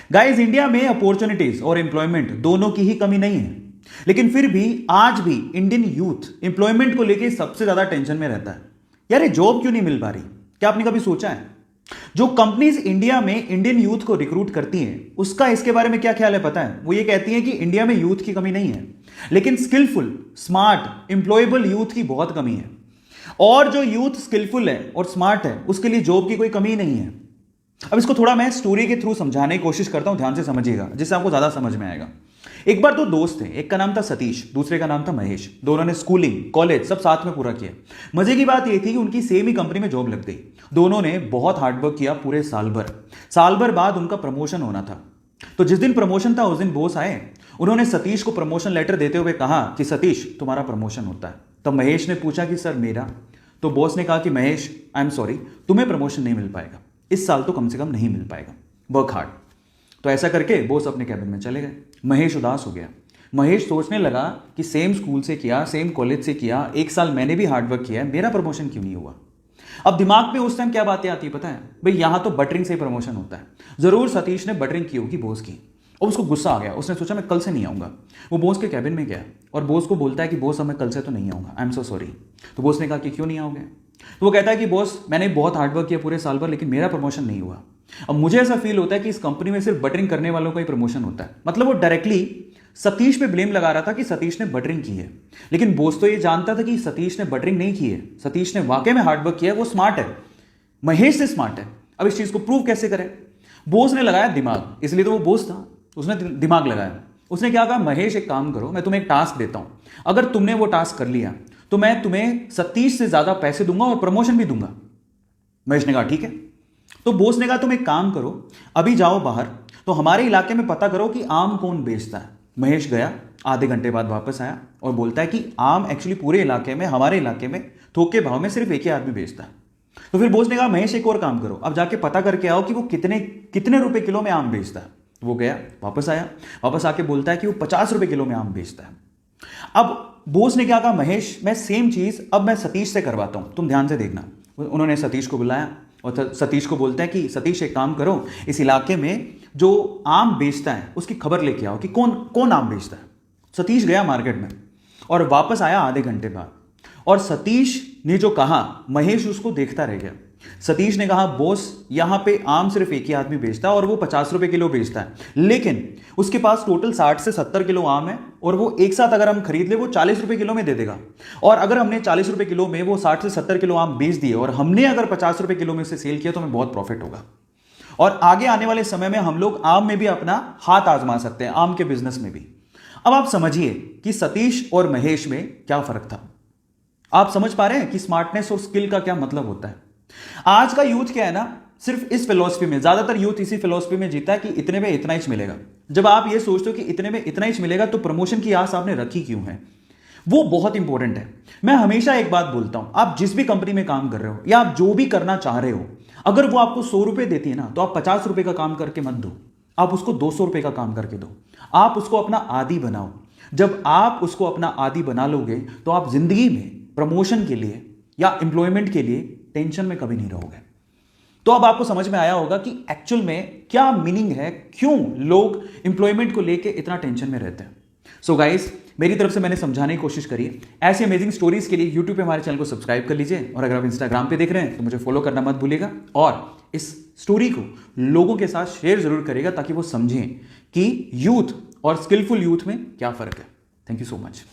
Guys, India में opportunities और employment दोनों की ही कमी नहीं है, लेकिन फिर भी आज भी इंडियन यूथ एम्प्लॉयमेंट को लेकर सबसे ज्यादा टेंशन में रहता है। यार, ये जॉब क्यों नहीं मिल पा रही? क्या आपने कभी सोचा है? जो कंपनीज इंडिया में इंडियन यूथ को रिक्रूट करती हैं, उसका इसके बारे में क्या ख्याल है पता है? वो ये कहती हैं कि इंडिया में यूथ की कमी नहीं है, लेकिन स्किलफुल, स्मार्ट, एम्प्लॉयबल यूथ की बहुत कमी है। और जो यूथ स्किलफुल है और स्मार्ट है, उसके लिए जॉब की कोई कमी नहीं है। अब इसको थोड़ा मैं स्टोरी के थ्रू समझाने की कोशिश करता हूं, ध्यान से समझिएगा, जिससे आपको ज्यादा समझ में आएगा। एक बार दो दोस्त थे, एक का नाम था सतीश, दूसरे का नाम था महेश। दोनों ने स्कूलिंग, कॉलेज सब साथ में पूरा किया। मजे की बात यह थी कि उनकी सेम ही कंपनी में जॉब लग गई। दोनों ने बहुत हार्डवर्क किया पूरे साल भर। साल भर बाद उनका प्रमोशन होना था। तो जिस दिन प्रमोशन था उस दिन बॉस आए। उन्होंने सतीश को प्रमोशन लेटर देते हुए कहा कि सतीश, तुम्हारा प्रमोशन होता है। तब महेश ने पूछा कि सर मेरा? तो बॉस ने कहा कि महेश, आई एम सॉरी, तुम्हें प्रमोशन नहीं मिल पाएगा, इस साल तो कम से कम नहीं मिल पाएगा, वर्क हार्ड। तो ऐसा करके बॉस अपने कैबिन में चले गए। महेश उदास हो गया। महेश सोचने लगा कि सेम स्कूल से किया, सेम कॉलेज से किया, एक साल मैंने भी हार्डवर्क किया है, मेरा प्रमोशन क्यों नहीं हुआ? अब दिमाग में उस टाइम क्या बातें आती है पता है? भाई, यहां तो बटरिंग से प्रमोशन होता है। जरूर सतीश ने बटरिंग की होगी बॉस की, और उसको गुस्सा आ गया। उसने सोचा मैं कल से नहीं आऊंगा। वो बॉस के कैबिन में गया और बॉस को बोलता है कि बॉस, अब मैं कल से तो नहीं आऊंगा, आई एम सो सॉरी। तो बॉस ने कहा कि क्यों नहीं आओगे? तो वो कहता है कि बॉस, मैंने बहुत हार्डवर्क किया पूरे साल भर, लेकिन मेरा प्रमोशन नहीं हुआ। अब मुझे ऐसा फील होता है कि इस कंपनी में सिर्फ बटरिंग करने वालों का ही प्रमोशन होता है। मतलब वो डायरेक्टली सतीश पे ब्लेम लगा रहा था कि सतीश ने बटरिंग की है, लेकिन बॉस तो ये जानता था कि सतीश ने बटरिंग नहीं की है, सतीश ने वाकई में हार्डवर्क किया है, वो स्मार्ट है, महेश से स्मार्ट है। अब इस चीज को प्रूव कैसे करें? बॉस ने लगाया दिमाग, इसलिए तो वो बॉस था, उसने दिमाग लगाया। उसने क्या कहा, महेश एक काम करो, मैं तुम्हें एक टास्क देता हूं, अगर तुमने वो टास्क कर लिया तो मैं तुम्हें सतीश से ज्यादा पैसे दूंगा और प्रमोशन भी दूंगा। महेश ने कहा ठीक है। तो बॉस ने कहा तुम एक काम करो, अभी जाओ बाहर, तो हमारे इलाके में पता करो कि आम कौन बेचता है। महेश गया, आधे घंटे बाद वापस आया और बोलता है कि आम एक्चुअली पूरे इलाके में, हमारे इलाके में थोक के भाव में सिर्फ एक ही आदमी बेचता है। तो फिर बॉस ने कहा महेश एक और काम करो, अब जाके पता करके आओ कि वो कितने कितने रुपए किलो में आम बेचता है। वो गया, वापस आया, वापस आके बोलता है कि वो 50 रुपए किलो में आम बेचता है। अब बॉस ने क्या कहा, महेश मैं सेम चीज अब मैं सतीश से करवाता हूं, तुम ध्यान से देखना। उन्होंने सतीश को बुलाया और सतीश को बोलता है कि सतीश एक काम करो, इस इलाके में जो आम बेचता है उसकी खबर लेके आओ कि कौन कौन आम बेचता है। सतीश गया मार्केट में और वापस आया आधे घंटे बाद, और सतीश ने जो कहा महेश उसको देखता रह गया। सतीश ने कहा बॉस, यहां पे आम सिर्फ एक ही आदमी बेचता है और वो 50 रुपए किलो बेचता है, लेकिन उसके पास टोटल 60 से 70 किलो आम है और वो एक साथ अगर हम खरीद ले वो 40 रुपए किलो में दे देगा। और अगर हमने 40 रुपए किलो में वो 60 से 70 किलो आम बेच दिए और हमने अगर 50 रुपए किलो में से सेल किया तो हमें बहुत प्रॉफिट होगा। और आगे आने वाले समय में हम लोग आम में भी अपना हाथ आजमा सकते हैं, आम के बिजनेस में भी। अब आप समझिए कि सतीश और महेश में क्या फर्क था। आप समझ पा रहे हैं कि स्मार्टनेस और स्किल का क्या मतलब होता है। आज का यूथ क्या है ना, सिर्फ इस फिलॉसफी में, ज्यादातर यूथ इसी फिलॉसफी में जीता है कि इतने में इतना ही मिलेगा। जब आप ये सोचते हो कि इतने में इतना ही मिलेगा तो प्रमोशन की आस आपने रखी क्यों है? वो बहुत इंपॉर्टेंट है। मैं हमेशा एक बात बोलता हूं, आप जिस भी कंपनी में काम कर रहे हो या आप जो भी करना चाह रहे हो, अगर वो आपको 100 रुपए देती है ना, तो आप 50 रुपए का काम करके मत दो, आप उसको 200 रुपए का काम करके दो। आप उसको अपना आदी बनाओ। जब आप उसको अपना आदी बना लोगे तो आप जिंदगी में प्रमोशन के लिए या एम्प्लॉयमेंट के लिए टेंशन में कभी नहीं रहोगे। तो अब आपको समझ में आया होगा कि एक्चुअल में क्या मीनिंग है, क्यों लोग एम्प्लॉयमेंट को लेके इतना टेंशन में रहते हैं। सो गाइस, मेरी तरफ से मैंने समझाने की कोशिश करी है। ऐसी अमेजिंग स्टोरीज के लिए यूट्यूब पे हमारे चैनल को सब्सक्राइब कर लीजिए, और अगर आप इंस्टाग्राम पे देख रहे हैं तो मुझे फॉलो करना मत भूलिएगा, और इस स्टोरी को लोगों के साथ शेयर जरूर करिएगा ताकि वो समझें कि यूथ और स्किलफुल यूथ में क्या फर्क है। Thank you so much.